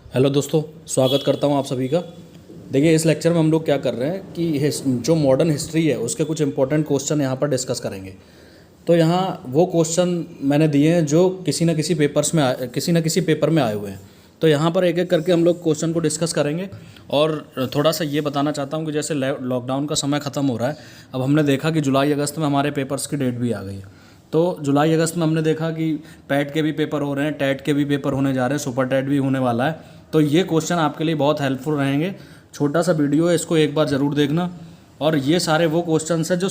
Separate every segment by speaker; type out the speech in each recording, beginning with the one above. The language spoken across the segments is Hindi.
Speaker 1: हेलो दोस्तों, स्वागत करता हूं आप सभी का। देखिए, इस लेक्चर में हम लोग क्या कर रहे हैं कि जो मॉडर्न हिस्ट्री है उसके कुछ इंपॉर्टेंट क्वेश्चन यहाँ पर डिस्कस करेंगे। तो यहाँ वो क्वेश्चन मैंने दिए हैं जो किसी न किसी पेपर में आए हुए हैं। तो यहाँ पर एक एक करके हम लोग क्वेश्चन को डिस्कस करेंगे। और थोड़ा सा ये बताना चाहता हूँ कि जैसे लॉकडाउन का समय ख़त्म हो रहा है, अब हमने देखा कि जुलाई अगस्त में हमारे पेपर्स की डेट भी आ गई है। तो जुलाई अगस्त में हमने देखा कि पैट के भी पेपर हो रहे हैं, टेट के भी पेपर होने जा रहे हैं, सुपर टेट भी होने वाला है। तो ये क्वेश्चन आपके लिए बहुत हेल्पफुल रहेंगे। छोटा सा वीडियो है, इसको एक बार ज़रूर देखना। और ये सारे वो क्वेश्चन हैं जो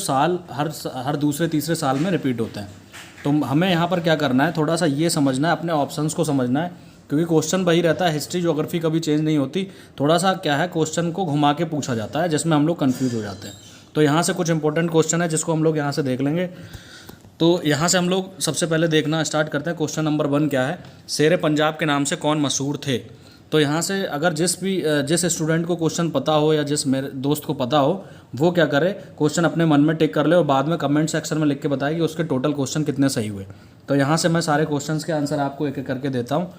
Speaker 1: हर दूसरे तीसरे साल में रिपीट होते हैं। तो हमें यहाँ पर क्या करना है, थोड़ा सा ये समझना है, अपने ऑप्शंस को समझना है, क्योंकि क्वेश्चन वही रहता है। हिस्ट्री ज्योग्राफी कभी चेंज नहीं होती। थोड़ा सा क्या है, क्वेश्चन को घुमा के पूछा जाता है, जिसमें हम लोग कन्फ्यूज हो जाते हैं। तो यहाँ से कुछ इंपॉर्टेंट क्वेश्चन है जिसको हम लोग यहाँ से देख लेंगे। तो यहाँ से हम लोग सबसे पहले देखना स्टार्ट करते हैं। क्वेश्चन नंबर 1 क्या है, शेर पंजाब के नाम से कौन मशहूर थे। तो यहाँ से अगर जिस स्टूडेंट को क्वेश्चन पता हो या जिस मेरे दोस्त को पता हो, वो क्या करे, क्वेश्चन अपने मन में टिक कर ले और बाद में कमेंट सेक्शन में लिख के बताए कि उसके टोटल क्वेश्चन कितने सही हुए। तो यहाँ से मैं सारे क्वेश्चंस के आंसर आपको एक एक करके देता हूँ।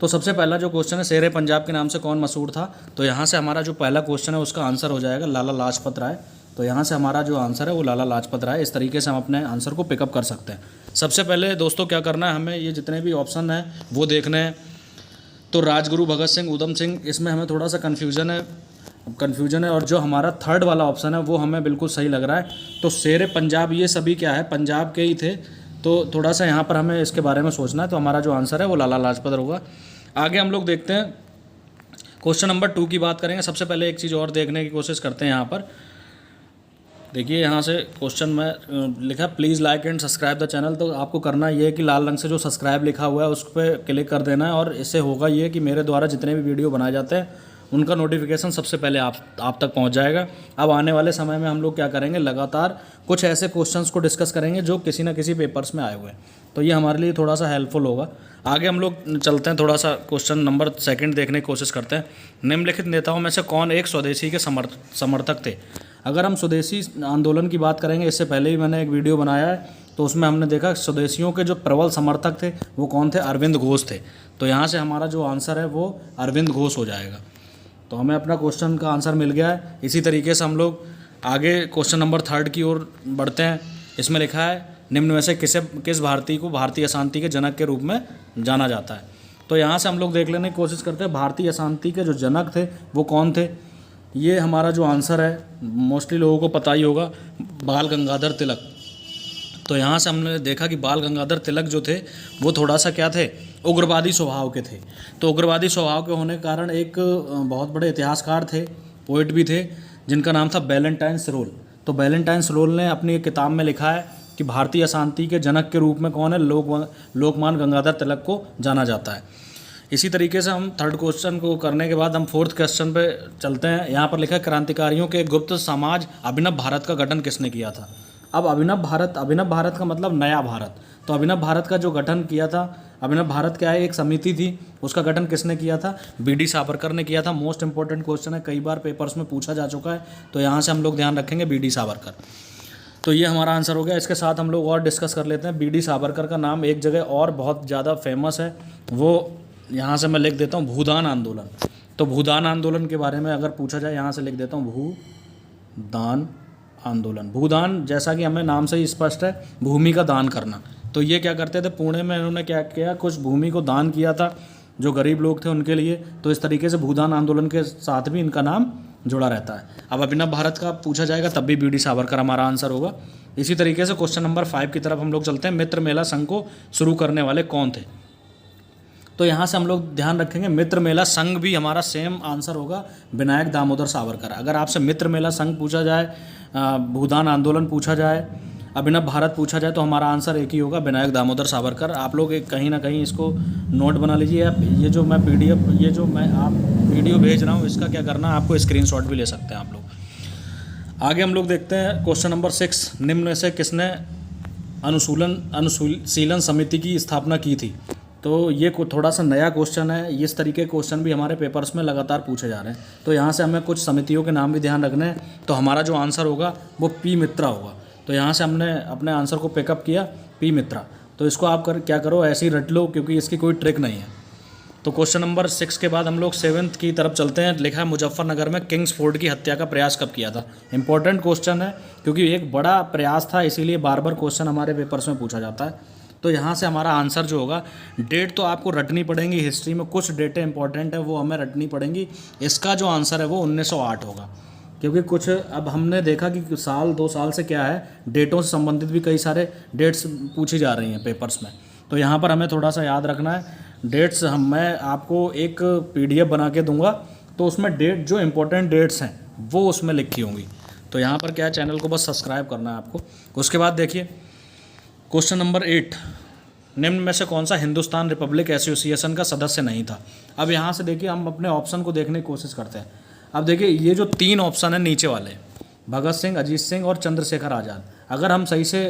Speaker 1: तो सबसे पहला जो क्वेश्चन है, शेर पंजाब के नाम से कौन मशहूर था। तो यहाँ से हमारा जो पहला क्वेश्चन है उसका आंसर हो जाएगा लाला लाजपत राय। तो यहाँ से हमारा जो आंसर है वो लाला लाजपत राय। इस तरीके से हम अपने आंसर को पिकअप कर सकते हैं। सबसे पहले दोस्तों क्या करना है, हमें ये जितने भी ऑप्शन हैं वो देखने हैं। तो राजगुरु, भगत सिंह, उधम सिंह, इसमें हमें थोड़ा सा कन्फ्यूजन है। और जो हमारा थर्ड वाला ऑप्शन है वो हमें बिल्कुल सही लग रहा है। तो शेर पंजाब, ये सभी क्या है, पंजाब के ही थे। तो थोड़ा सा यहाँ पर हमें इसके बारे में सोचना है। तो हमारा जो आंसर है वो लाला लाजपत होगा। आगे हम लोग देखते हैं, क्वेश्चन नंबर 2 की बात करेंगे। सबसे पहले एक चीज़ और देखने की कोशिश करते हैं। यहाँ पर देखिए, यहाँ से क्वेश्चन में लिखा please like and subscribe the channel. तो आपको करना ये है कि लाल रंग से जो सब्सक्राइब लिखा हुआ है उस पर क्लिक कर देना है। और इससे होगा ये कि मेरे द्वारा जितने भी वीडियो बनाए जाते हैं उनका नोटिफिकेशन सबसे पहले आप तक पहुँच जाएगा। अब आने वाले समय में हम लोग क्या करेंगे, लगातार कुछ ऐसे क्वेश्चंस को डिस्कस करेंगे जो किसी न किसी पेपर्स में आए हुए हैं। तो ये हमारे लिए थोड़ा सा हेल्पफुल होगा। आगे हम लोग चलते हैं, थोड़ा सा क्वेश्चन नंबर 2 देखने की कोशिश करते हैं। निम्नलिखित नेताओं में से कौन एक स्वदेशी के समर्थक थे। अगर हम स्वदेशी आंदोलन की बात करेंगे, इससे पहले ही मैंने एक वीडियो बनाया है, तो उसमें हमने देखा स्वदेशियों के जो प्रबल समर्थक थे वो कौन थे, अरविंद घोष थे। तो यहाँ से हमारा जो आंसर है वो अरविंद घोष हो जाएगा। तो हमें अपना क्वेश्चन का आंसर मिल गया है। इसी तरीके से हम लोग आगे क्वेश्चन नंबर 3 की ओर बढ़ते हैं। इसमें लिखा है निम्न में से किस भारतीय को भारतीय अशांति के जनक के रूप में जाना जाता है। तो यहाँ से हम लोग देख लेने की कोशिश करते हैं भारतीय अशांति के जो जनक थे वो कौन थे। ये हमारा जो आंसर है मोस्टली लोगों को पता ही होगा, बाल गंगाधर तिलक। तो यहाँ से हमने देखा कि बाल गंगाधर तिलक जो थे वो थोड़ा सा क्या थे, उग्रवादी स्वभाव के थे। तो उग्रवादी स्वभाव के होने के कारण एक बहुत बड़े इतिहासकार थे, पोइट भी थे, जिनका नाम था वैलेंटाइन सरोल। तो वैलेंटाइन सरोल ने अपनी एक किताब में लिखा है कि भारतीय अशांति के जनक के रूप में कौन है, लोकमान्य गंगाधर तिलक को जाना जाता है। इसी तरीके से हम 3rd क्वेश्चन को करने के बाद हम 4th क्वेश्चन पे चलते हैं। यहाँ पर लिखा है क्रांतिकारियों के गुप्त समाज अभिनव भारत का गठन किसने किया था। अब अभिनव भारत का मतलब नया भारत। तो अभिनव भारत का जो गठन किया था, अभिनव भारत क्या है, एक समिति थी, उसका गठन किसने किया था, बी.डी. सावरकर ने किया था। मोस्ट इंपॉर्टेंट क्वेश्चन है, कई बार पेपर्स में पूछा जा चुका है। तो यहाँ से हम लोग ध्यान रखेंगे बी.डी. सावरकर। तो ये हमारा आंसर हो गया। इसके साथ हम लोग और डिस्कस कर लेते हैं। बी.डी. सावरकर का नाम एक जगह और बहुत ज़्यादा फेमस है, वो यहाँ से मैं लिख देता हूँ भूदान आंदोलन। तो भूदान आंदोलन के बारे में अगर पूछा जाए, यहाँ से लिख देता हूँ भूदान आंदोलन। भूदान जैसा कि हमें नाम से ही स्पष्ट है, भूमि का दान करना। तो ये क्या करते थे, पुणे में इन्होंने क्या किया, कुछ भूमि को दान किया था जो गरीब लोग थे उनके लिए। तो इस तरीके से भूदान आंदोलन के साथ भी इनका नाम जुड़ा रहता है। अब अभिनव भारत का पूछा जाएगा तब भी बी.डी. सावरकर हमारा आंसर होगा। इसी तरीके से क्वेश्चन नंबर 5 की तरफ हम लोग चलते हैं। मित्र मेला संघ को शुरू करने वाले कौन थे। तो यहाँ से हम लोग ध्यान रखेंगे मित्र मेला संघ भी हमारा सेम आंसर होगा, विनायक दामोदर सावरकर। अगर आपसे मित्र मेला संघ पूछा जाए, भूदान आंदोलन पूछा जाए, अभिनव भारत पूछा जाए, तो हमारा आंसर एक ही होगा, विनायक दामोदर सावरकर। आप लोग एक कहीं ना कहीं इसको नोट बना लीजिए। आप ये जो मैं वीडियो भेज रहा हूँ इसका क्या करना, आपको स्क्रीनशॉट भी ले सकते हैं आप लोग। आगे हम लोग देखते हैं क्वेश्चन नंबर 6, निम्न में से किसने अनुशीलन समिति की स्थापना की थी। तो ये थोड़ा सा नया क्वेश्चन है। इस तरीके के क्वेश्चन भी हमारे पेपर्स में लगातार पूछे जा रहे हैं। तो यहाँ से हमें कुछ समितियों के नाम भी ध्यान रखने हैं। तो हमारा जो आंसर होगा वो पी मित्रा होगा। तो यहाँ से हमने अपने आंसर को पिकअप किया, पी मित्रा। तो इसको आप क्या करो, ऐसे ही रट लो, क्योंकि इसकी कोई ट्रिक नहीं है। तो क्वेश्चन नंबर 6 के बाद हम लोग 7th की तरफ चलते हैं। लिखा है मुजफ्फरनगर में किंग्स फोर्ड की हत्या का प्रयास कब किया था। इंपॉर्टेंट क्वेश्चन है क्योंकि एक बड़ा प्रयास था, इसीलिए बार बार क्वेश्चन हमारे पेपर्स में पूछा जाता है। तो यहाँ से हमारा आंसर जो होगा, डेट तो आपको रटनी पड़ेंगी, हिस्ट्री में कुछ डेटें इंपॉर्टेंट है वो हमें रटनी पड़ेंगी। इसका जो आंसर है वो 1908 होगा, क्योंकि कुछ अब हमने देखा कि साल 2 साल से क्या है, डेटों से संबंधित भी कई सारे डेट्स पूछी जा रही हैं पेपर्स में। तो यहाँ पर हमें थोड़ा सा याद रखना है डेट्स। मैं आपको एक PDF बना के दूंगा, तो उसमें डेट जो इंपॉर्टेंट डेट्स हैं वो उसमें लिखी होंगी। तो यहाँ पर क्या है, चैनल को बस सब्सक्राइब करना है आपको। उसके बाद देखिए क्वेश्चन नंबर 8, निम्न में से कौन सा हिंदुस्तान रिपब्लिक एसोसिएशन का सदस्य नहीं था। अब यहाँ से देखिए हम अपने ऑप्शन को देखने की कोशिश करते हैं। अब देखिए ये जो 3 ऑप्शन है नीचे वाले, भगत सिंह, अजीत सिंह और चंद्रशेखर आज़ाद, अगर हम सही से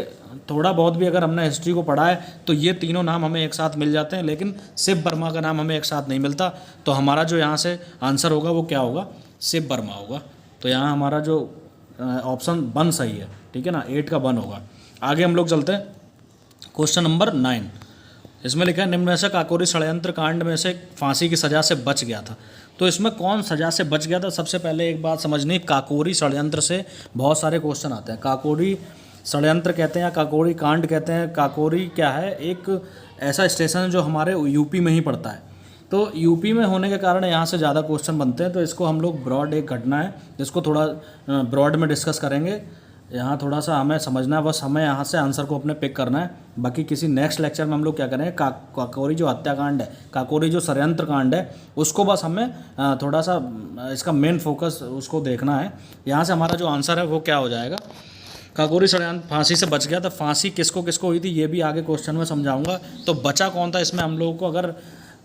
Speaker 1: थोड़ा बहुत भी अगर हमने हिस्ट्री को पढ़ा है तो ये तीनों नाम हमें एक साथ मिल जाते हैं, लेकिन शिव वर्मा का नाम हमें एक साथ नहीं मिलता। तो हमारा जो यहाँ से आंसर होगा वो क्या होगा, शिव वर्मा होगा। तो यहाँ हमारा जो ऑप्शन 1 सही है, ठीक है ना, 8 का 1 होगा। आगे हम लोग चलते हैं क्वेश्चन नंबर 9। इसमें लिखा है निम्न में से काकोरी षड्यंत्र कांड में से फांसी की सज़ा से बच गया था। तो इसमें कौन सज़ा से बच गया था, सबसे पहले एक बात समझनी, काकोरी षड्यंत्र से बहुत सारे क्वेश्चन आते हैं। काकोरी षड्यंत्र कहते हैं या काकोरी कांड कहते हैं। काकोरी क्या है, एक ऐसा स्टेशन है जो हमारे यूपी में ही पड़ता है। तो यूपी में होने के कारण यहाँ से ज़्यादा क्वेश्चन बनते हैं। तो इसको हम लोग ब्रॉड एक घटना है, इसको थोड़ा ब्रॉड में डिस्कस करेंगे। यहाँ थोड़ा सा हमें समझना है, बस हमें यहाँ से आंसर को अपने पिक करना है। बाकी किसी नेक्स्ट लेक्चर में हम लोग क्या करेंगे, काकोरी जो हत्याकांड है, काकोरी जो षड्यंत्र कांड है, उसको बस हमें थोड़ा सा इसका मेन फोकस उसको देखना है। यहाँ से हमारा जो आंसर है वो क्या हो जाएगा, काकोरी षड्यंत्र फांसी से बच गया था। फांसी किसको किसको हुई थी ये भी आगे क्वेश्चन में समझाऊंगा। तो बचा कौन था इसमें, हम लोगों को अगर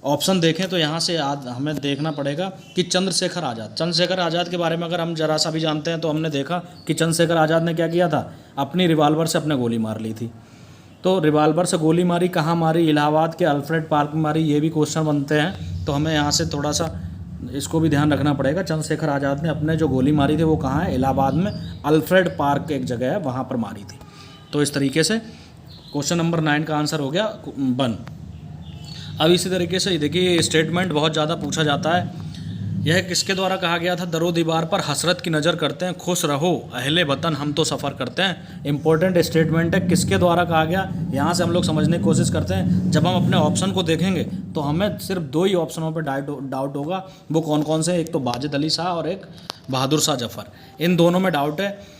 Speaker 1: ऑप्शन देखें तो यहाँ से हमें देखना पड़ेगा कि चंद्रशेखर आज़ाद। चंद्रशेखर आज़ाद के बारे में अगर हम जरा सा भी जानते हैं तो हमने देखा कि चंद्रशेखर आज़ाद ने क्या किया था, अपनी रिवाल्वर से अपने गोली मार ली थी। तो रिवाल्वर से गोली मारी, कहाँ मारी, इलाहाबाद के अल्फ्रेड पार्क में मारी, ये भी क्वेश्चन बनते हैं। तो हमें यहाँ से थोड़ा सा इसको भी ध्यान रखना पड़ेगा। चंद्रशेखर आज़ाद ने अपने जो गोली मारी थी वो कहाँ है, इलाहाबाद में अल्फ्रेड पार्क एक जगह है वहाँ पर मारी थी। तो इस तरीके से क्वेश्चन नंबर 9 का आंसर हो गया 1। अब इसी तरीके से देखिए स्टेटमेंट बहुत ज़्यादा पूछा जाता है। यह किसके द्वारा कहा गया था, दरो दीवार पर हसरत की नज़र करते हैं, खुश रहो अहले वतन हम तो सफ़र करते हैं। इंपॉर्टेंट स्टेटमेंट है, किसके द्वारा कहा गया, यहाँ से हम लोग समझने की कोशिश करते हैं। जब हम अपने ऑप्शन को देखेंगे तो हमें सिर्फ 2 ही ऑप्शनों पर डाउट होगा। वो कौन कौन से, एक तो वाजिद अली शाह और एक बहादुर शाह जफर, इन दोनों में डाउट है।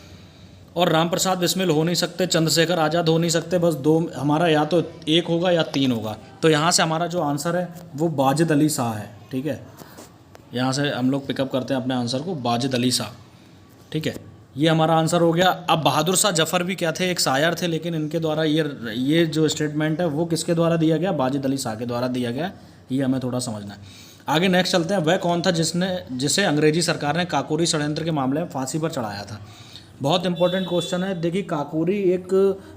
Speaker 1: और राम प्रसाद बिस्मिल हो नहीं सकते, चंद्रशेखर आज़ाद हो नहीं सकते, बस 2 हमारा या तो 1 होगा या 3 होगा। तो यहाँ से हमारा जो आंसर है वो वाजिद अली शाह है, ठीक है। यहाँ से हम लोग पिकअप करते हैं अपने आंसर को, वाजिद अली शाह, ठीक है। ये हमारा आंसर हो गया। अब बहादुर शाह जफर भी क्या थे, एक शायर थे, लेकिन इनके द्वारा ये जो स्टेटमेंट है वो किसके द्वारा दिया गया, वाजिद अली शाह के द्वारा दिया गया। ये हमें थोड़ा समझना है। आगे नेक्स्ट चलते हैं। वह कौन था जिसे अंग्रेजी सरकार ने काकोरी षड्यंत्र के मामले में फांसी पर चढ़ाया था। बहुत इंपॉर्टेंट क्वेश्चन है। देखिए काकोरी एक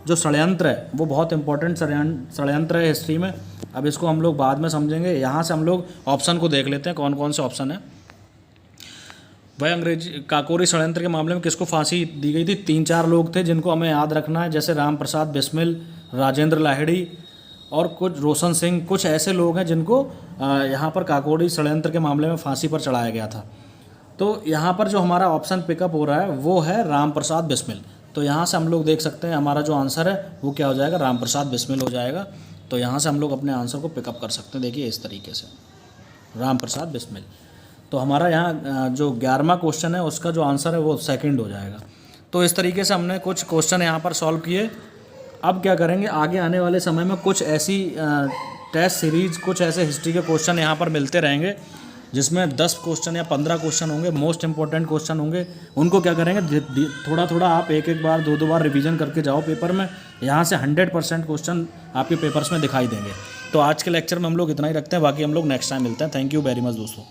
Speaker 1: जो षड्यंत्र है वो बहुत इंपॉर्टेंट षड्यंत्र है हिस्ट्री में। अब इसको हम लोग बाद में समझेंगे। यहाँ से हम लोग ऑप्शन को देख लेते हैं कौन कौन से ऑप्शन है। वह अंग्रेजी काकोरी षड्यंत्र के मामले में किसको फांसी दी गई थी, 3-4 लोग थे जिनको हमें याद रखना है, जैसे राम प्रसाद बिस्मिल, राजेंद्र लाहिड़ी और कुछ रोशन सिंह। कुछ ऐसे लोग हैं जिनको यहाँ पर काकोरी षड्यंत्र के मामले में फांसी पर चढ़ाया गया था। तो यहाँ पर जो हमारा ऑप्शन पिकअप हो रहा है वो है राम प्रसाद बिस्मिल। तो यहाँ से हम लोग देख सकते हैं हमारा जो आंसर है वो क्या हो जाएगा, राम प्रसाद बिस्मिल हो जाएगा। तो यहाँ से हम लोग अपने आंसर को पिकअप कर सकते हैं। देखिए इस तरीके से राम प्रसाद बिस्मिल। तो हमारा यहाँ जो 11वां क्वेश्चन है उसका जो आंसर है वो 2nd हो जाएगा। तो इस तरीके से हमने कुछ क्वेश्चन यहाँ पर सॉल्व किए। अब क्या करेंगे, आगे आने वाले समय में कुछ ऐसी टेस्ट सीरीज, कुछ ऐसे हिस्ट्री के क्वेश्चन यहाँ पर मिलते रहेंगे जिसमें 10 क्वेश्चन या 15 क्वेश्चन होंगे, मोस्ट इंपॉर्टेंट क्वेश्चन होंगे। उनको क्या करेंगे, थोड़ा थोड़ा आप एक बार 2 बार रिवीजन करके जाओ पेपर में। यहाँ से 100% क्वेश्चन आपके पेपर्स में दिखाई देंगे। तो आज के लेक्चर में हम लोग इतना ही रखते हैं, बाकी हम लोग नेक्स्ट टाइम मिलते हैं। थैंक यू वेरी मच दोस्तों।